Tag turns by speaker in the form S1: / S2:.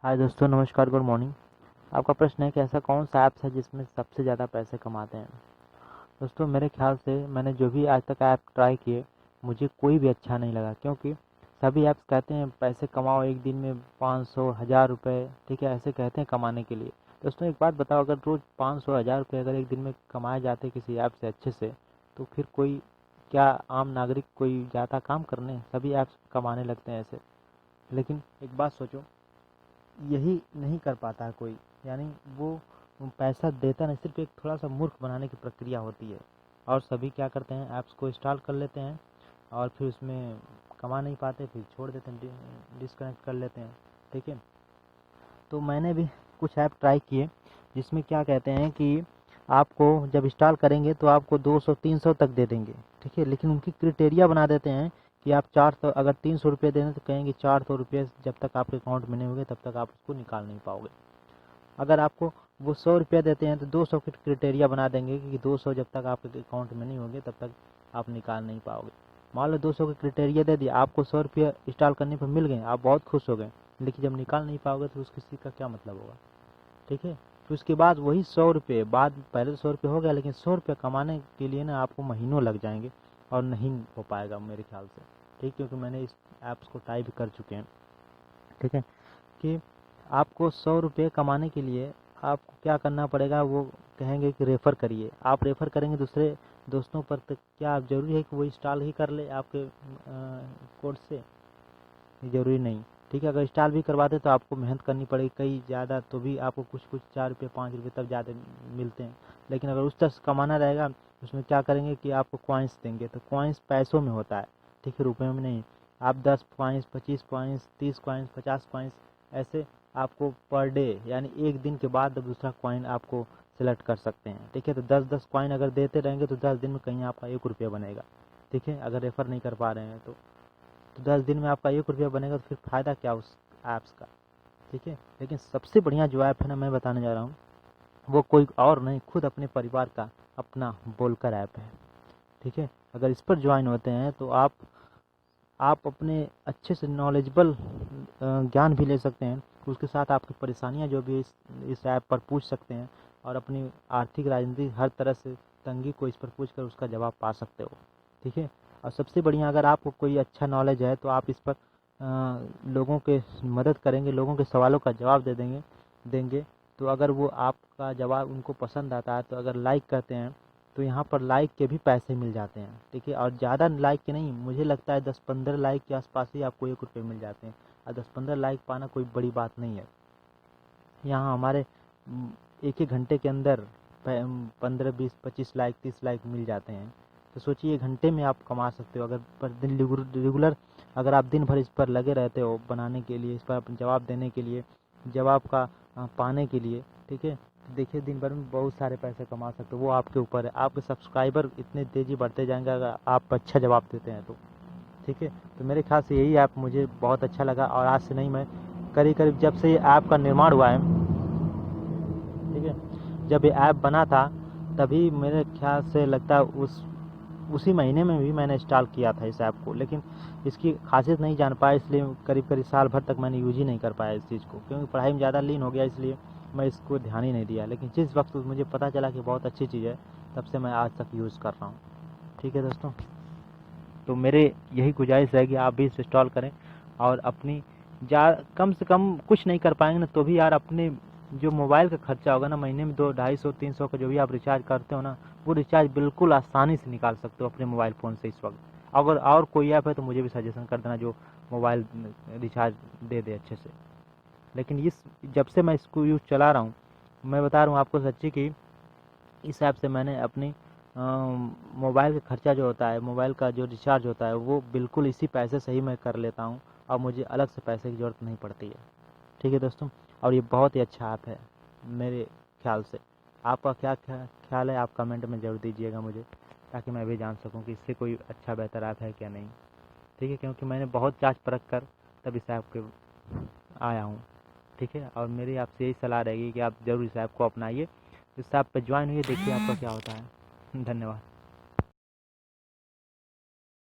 S1: हाय दोस्तों, नमस्कार, good morning. आपका प्रश्न है कि ऐसा कौन सा ऐप्स है जिसमें सबसे ज़्यादा पैसे कमाते हैं। दोस्तों, मेरे ख्याल से मैंने जो भी आज तक ऐप ट्राई किए, मुझे कोई भी अच्छा नहीं लगा, क्योंकि सभी ऐप्स कहते हैं पैसे कमाओ एक दिन में 500 1000 रुपये, ठीक है, ऐसे कहते हैं कमाने के लिए। दोस्तों एक बात बताओ, अगर रोज़ 500 1000 रुपये अगर एक दिन में कमाए जाते किसी ऐप से अच्छे से, तो फिर कोई क्या आम नागरिक कोई जाता काम करने? सभी ऐप्स कमाने लगते हैं ऐसे। लेकिन एक बात सोचो, यही नहीं कर पाता है कोई, यानी वो पैसा देता नहीं, सिर्फ एक थोड़ा सा मूर्ख बनाने की प्रक्रिया होती है। और सभी क्या करते हैं, ऐप्स को इंस्टॉल कर लेते हैं और फिर उसमें कमा नहीं पाते, फिर छोड़ देते हैं, डिस्कनेक्ट कर लेते हैं, ठीक है। तो मैंने भी कुछ ऐप ट्राई किए जिसमें क्या कहते हैं कि आपको जब इंस्टॉल करेंगे तो आपको 200 300 तक दे देंगे, ठीक है। लेकिन उनकी क्राइटेरिया बना देते हैं कि आप 400, अगर 300 रुपये देना तो कहेंगे 400 रुपये जब तक आपके अकाउंट में नहीं होंगे तब तक आप उसको निकाल नहीं पाओगे। अगर आपको वो 100 रुपया देते हैं तो 200 की क्राइटेरिया बना देंगे कि 200 जब तक आपके अकाउंट में नहीं होंगे तब तक आप निकाल नहीं पाओगे। मान लो 200 की क्राइटेरिया दे दिया, आपको 100 रुपया इंस्टॉल करने पर मिल गए, आप बहुत खुश हो गए, लेकिन जब निकाल नहीं पाओगे तो उस किसी का क्या मतलब होगा, ठीक है। फिर उसके बाद वही 100 रुपये, बाद पहले तो 100 रुपये हो गया, लेकिन 100 रुपये कमाने के लिए ना आपको महीनों लग जाएंगे और नहीं हो पाएगा मेरे ख्याल से, ठीक, क्योंकि मैंने इस ऐप्स को ट्राई भी कर चुके हैं, ठीक है। कि आपको 100 रुपये कमाने के लिए आपको क्या करना पड़ेगा, वो कहेंगे कि रेफ़र करिए, आप रेफ़र करेंगे दूसरे दोस्तों पर, तो क्या ज़रूरी है कि वो इंस्टॉल ही कर ले आपके कोड से? ज़रूरी नहीं, ठीक है। अगर इंस्टॉल भी करवाते तो आपको मेहनत करनी पड़ेगी कई ज़्यादा, तो भी आपको कुछ कुछ 4 रुपये 5 रुपये तब ज़्यादा मिलते हैं। लेकिन अगर उस तरह से कमाना रहेगा, उसमें क्या करेंगे कि आपको कॉइन्स देंगे, तो कॉइन्स पैसों में होता है, ठीक है, रुपये में नहीं। आप 10 कॉइन्स 25 कॉइन्स 30 कॉइन्स 50 कॉइन्स ऐसे आपको पर डे, यानी एक दिन के बाद दूसरा कॉइन आपको सेलेक्ट कर सकते हैं, ठीक है। तो 10 कॉइन अगर देते रहेंगे तो 10 दिन में कहीं आपका 1 रुपया बनेगा, ठीक है, अगर रेफ़र नहीं कर पा रहे हैं तो 10 दिन में आपका 1 रुपया बनेगा, तो फिर फ़ायदा क्या उस ऐप्स का, ठीक है। लेकिन सबसे बढ़िया जो ऐप है ना, मैं बताने जा रहा हूँ, वो कोई और नहीं, खुद अपने परिवार का अपना बोलकर ऐप है, ठीक है। अगर इस पर ज्वाइन होते हैं तो आप अपने अच्छे से नॉलेजेबल ज्ञान भी ले सकते हैं, उसके साथ आपकी परेशानियां जो भी इस ऐप पर पूछ सकते हैं, और अपनी आर्थिक राजनीतिक हर तरह से तंगी को इस पर पूछ कर उसका जवाब पा सकते हो, ठीक है। और सबसे बढ़िया, अगर आपको कोई अच्छा नॉलेज है तो आप इस पर लोगों के मदद करेंगे, लोगों के सवालों का जवाब देंगे। तो अगर वो आपका जवाब उनको पसंद आता है, तो अगर लाइक करते हैं तो यहाँ पर लाइक के भी पैसे मिल जाते हैं, ठीक है। और ज़्यादा लाइक के नहीं, मुझे लगता है 10-15 लाइक के आसपास ही आपको 1 रुपये मिल जाते हैं, और 10-15 लाइक पाना कोई बड़ी बात नहीं है। यहाँ हमारे एक एक घंटे के अंदर 15 20 25 लाइक 30 लाइक मिल जाते हैं। तो सोचिए, घंटे में आप कमा सकते हो, अगर पर दिन रेगुलर अगर आप दिन भर इस पर लगे रहते हो बनाने के लिए, इस पर जवाब देने के लिए, जवाब का पाने के लिए, ठीक है, देखिए दिन भर में बहुत सारे पैसे कमा सकते हो। वो आपके ऊपर है, आपके सब्सक्राइबर इतने तेज़ी बढ़ते जाएंगे अगर आप अच्छा जवाब देते हैं तो, ठीक है। तो मेरे ख्याल से यही ऐप मुझे बहुत अच्छा लगा, और आज से नहीं, मैं करीब करीब जब से ये ऐप का निर्माण हुआ है, ठीक है, जब ये ऐप बना था तभी मेरे ख्याल से लगता है उसी महीने में भी मैंने इंस्टॉल किया था इस ऐप को, लेकिन इसकी खासियत नहीं जान पाया, इसलिए करीब करीब साल भर तक मैंने यूज़ ही नहीं कर पाया इस चीज़ को, क्योंकि पढ़ाई में ज़्यादा लीन हो गया, इसलिए मैं इसको ध्यान ही नहीं दिया। लेकिन जिस वक्त मुझे पता चला कि बहुत अच्छी चीज़ है, तब से मैं आज तक यूज़ कर रहा हूँ, ठीक है दोस्तों। तो मेरे यही गुजारिश है कि आप भी इसे इंस्टॉल करें, और अपनी जा कम से कम कुछ नहीं कर पाएंगे ना, तो भी यार अपने जो मोबाइल का खर्चा होगा ना, महीने में 200 250 300 का जो भी आप रिचार्ज करते हो ना, वो रिचार्ज बिल्कुल आसानी से निकाल सकते हो अपने मोबाइल फ़ोन से इस वक्त। अगर और कोई ऐप है तो मुझे भी सजेशन कर देना जो मोबाइल रिचार्ज दे दे अच्छे से। लेकिन इस जब से मैं इसको यूज़ चला रहा हूँ, मैं बता रहा हूँ आपको सच्ची, कि इस ऐप से मैंने अपनी मोबाइल का खर्चा जो होता है, मोबाइल का जो रिचार्ज होता है, वो बिल्कुल इसी पैसे से ही मैं कर लेता हूँ, और मुझे अलग से पैसे की ज़रूरत नहीं पड़ती है, ठीक है दोस्तों। और ये बहुत ही अच्छा ऐप है मेरे ख्याल से। आपका क्या ख्याल है, आप कमेंट में ज़रूर दीजिएगा मुझे, ताकि मैं भी जान सकूँ कि इससे कोई अच्छा बेहतर ऐप है क्या नहीं, ठीक है। क्योंकि मैंने बहुत जांच परख कर तब इस ऐप के आया हूँ, ठीक है। और मेरी आपसे यही सलाह रहेगी कि आप ज़रूर इस ऐप को अपनाइए, इस ऐप पर ज्वाइन हुई, देखिए आपका क्या होता है। धन्यवाद।